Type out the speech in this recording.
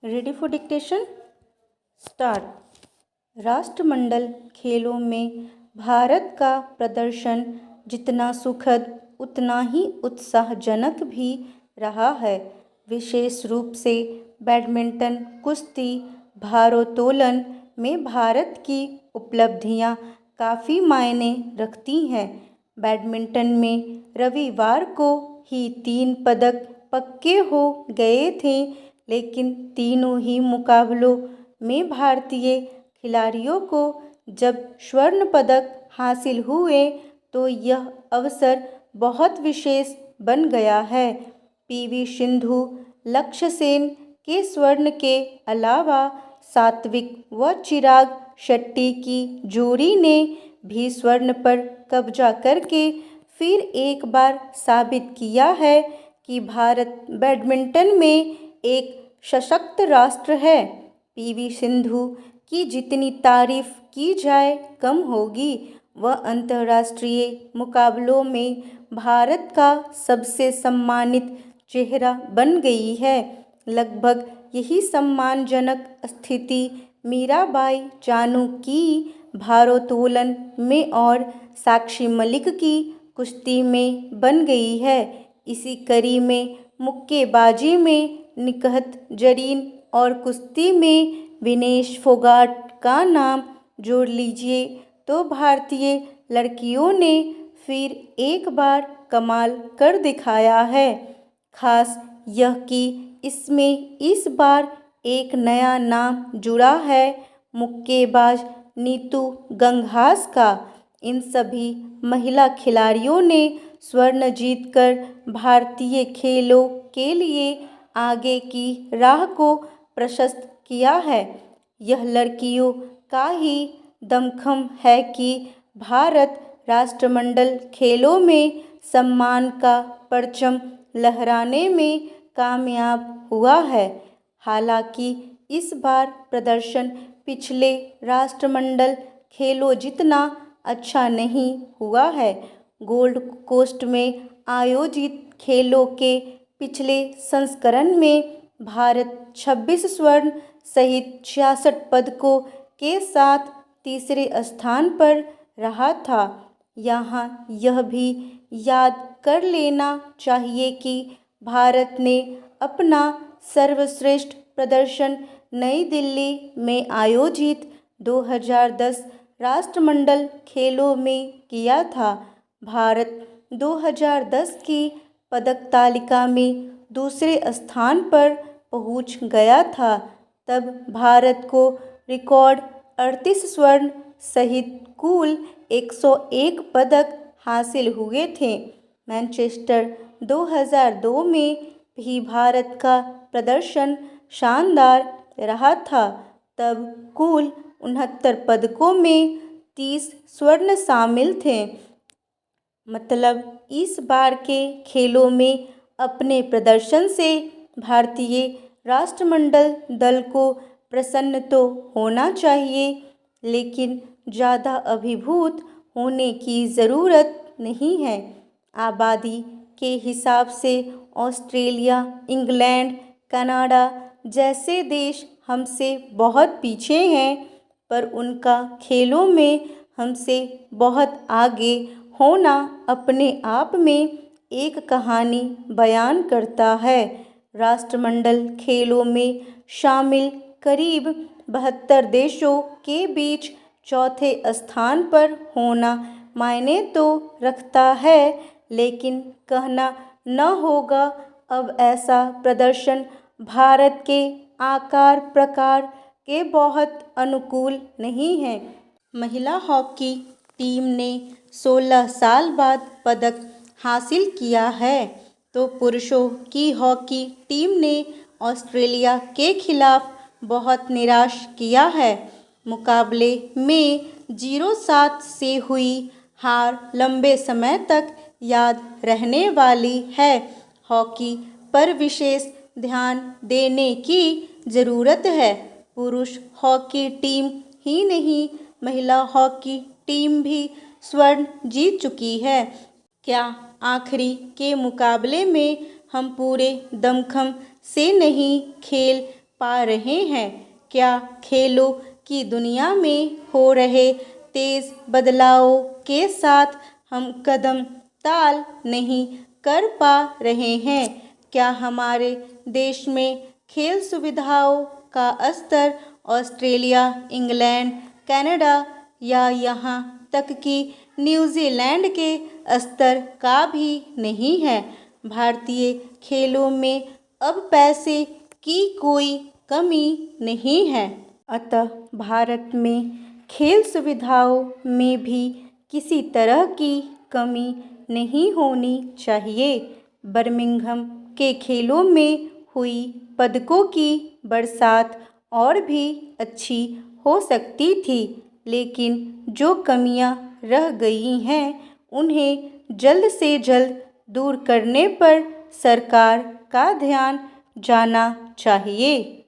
Ready for dictation start. राष्ट्रमंडल खेलों में भारत का प्रदर्शन जितना सुखद उतना ही उत्साहजनक भी रहा है। विशेष रूप से बैडमिंटन, कुश्ती, भारोत्तोलन में भारत की उपलब्धियां काफ़ी मायने रखती हैं। बैडमिंटन में रविवार को ही 3 पदक पक्के हो गए थे, लेकिन तीनों ही मुकाबलों में भारतीय खिलाड़ियों को जब स्वर्ण पदक हासिल हुए तो यह अवसर बहुत विशेष बन गया है। पीवी सिंधु, लक्ष्य सेन के स्वर्ण के अलावा सात्विक व चिराग शेट्टी की जोड़ी ने भी स्वर्ण पर कब्जा करके फिर एक बार साबित किया है कि भारत बैडमिंटन में एक सशक्त राष्ट्र है। पीवी सिंधु की जितनी तारीफ की जाए कम होगी। वह अंतर्राष्ट्रीय मुकाबलों में भारत का सबसे सम्मानित चेहरा बन गई है। लगभग यही सम्मानजनक स्थिति मीराबाई चानू की भारोत्तोलन में और साक्षी मलिक की कुश्ती में बन गई है। इसी कड़ी में मुक्केबाजी में निकहत जरीन और कुश्ती में विनेश फोगाट का नाम जोड़ लीजिए तो भारतीय लड़कियों ने फिर एक बार कमाल कर दिखाया है। खास यह कि इसमें इस बार एक नया नाम जुड़ा है, मुक्केबाज नीतू गंगहास का। इन सभी महिला खिलाड़ियों ने स्वर्ण जीतकर भारतीय खेलों के लिए आगे की राह को प्रशस्त किया है। यह लड़कियों का ही दमखम है कि भारत राष्ट्रमंडल खेलों में सम्मान का परचम लहराने में कामयाब हुआ है। हालांकि इस बार प्रदर्शन पिछले राष्ट्रमंडल खेलों जितना अच्छा नहीं हुआ है। गोल्ड कोस्ट में आयोजित खेलों के पिछले संस्करण में भारत 26 स्वर्ण सहित 66 पदकों के साथ तीसरे स्थान पर रहा था। यहाँ यह भी याद कर लेना चाहिए कि भारत ने अपना सर्वश्रेष्ठ प्रदर्शन नई दिल्ली में आयोजित 2010 राष्ट्रमंडल खेलों में किया था। भारत 2010 की पदक तालिका में दूसरे स्थान पर पहुंच गया था। तब भारत को रिकॉर्ड 38 स्वर्ण सहित कुल 101 पदक हासिल हुए थे। मैनचेस्टर 2002 में भी भारत का प्रदर्शन शानदार रहा था। तब कुल 69 पदकों में 30 स्वर्ण शामिल थे। मतलब इस बार के खेलों में अपने प्रदर्शन से भारतीय राष्ट्रमंडल दल को प्रसन्न तो होना चाहिए, लेकिन ज़्यादा अभिभूत होने की ज़रूरत नहीं है। आबादी के हिसाब से ऑस्ट्रेलिया, इंग्लैंड, कनाडा जैसे देश हमसे बहुत पीछे हैं, पर उनका खेलों में हमसे बहुत आगे होना अपने आप में एक कहानी बयान करता है। राष्ट्रमंडल खेलों में शामिल करीब 72 देशों के बीच चौथे स्थान पर होना मायने तो रखता है, लेकिन कहना न होगा अब ऐसा प्रदर्शन भारत के आकार प्रकार के बहुत अनुकूल नहीं है। महिला हॉकी टीम ने 16 साल बाद पदक हासिल किया है, तो पुरुषों की हॉकी टीम ने ऑस्ट्रेलिया के खिलाफ बहुत निराश किया है। मुकाबले में 0-7 से हुई हार लंबे समय तक याद रहने वाली है। हॉकी पर विशेष ध्यान देने की ज़रूरत है। पुरुष हॉकी टीम ही नहीं, महिला हॉकी टीम भी स्वर्ण जीत चुकी है। क्या आखिरी के मुकाबले में हम पूरे दमखम से नहीं खेल पा रहे हैं। क्या खेलों की दुनिया में हो रहे तेज़ बदलावों के साथ हम कदम ताल नहीं कर पा रहे हैं? क्या हमारे देश में खेल सुविधाओं का स्तर ऑस्ट्रेलिया, इंग्लैंड, कनाडा या यहाँ तक कि न्यूजीलैंड के स्तर का भी नहीं है? भारतीय खेलों में अब पैसे की कोई कमी नहीं है, अतः भारत में खेल सुविधाओं में भी किसी तरह की कमी नहीं होनी चाहिए। बर्मिंघम के खेलों में हुई पदकों की बरसात और भी अच्छी हो सकती थी, लेकिन जो कमियां रह गई हैं उन्हें जल्द से जल्द दूर करने पर सरकार का ध्यान जाना चाहिए।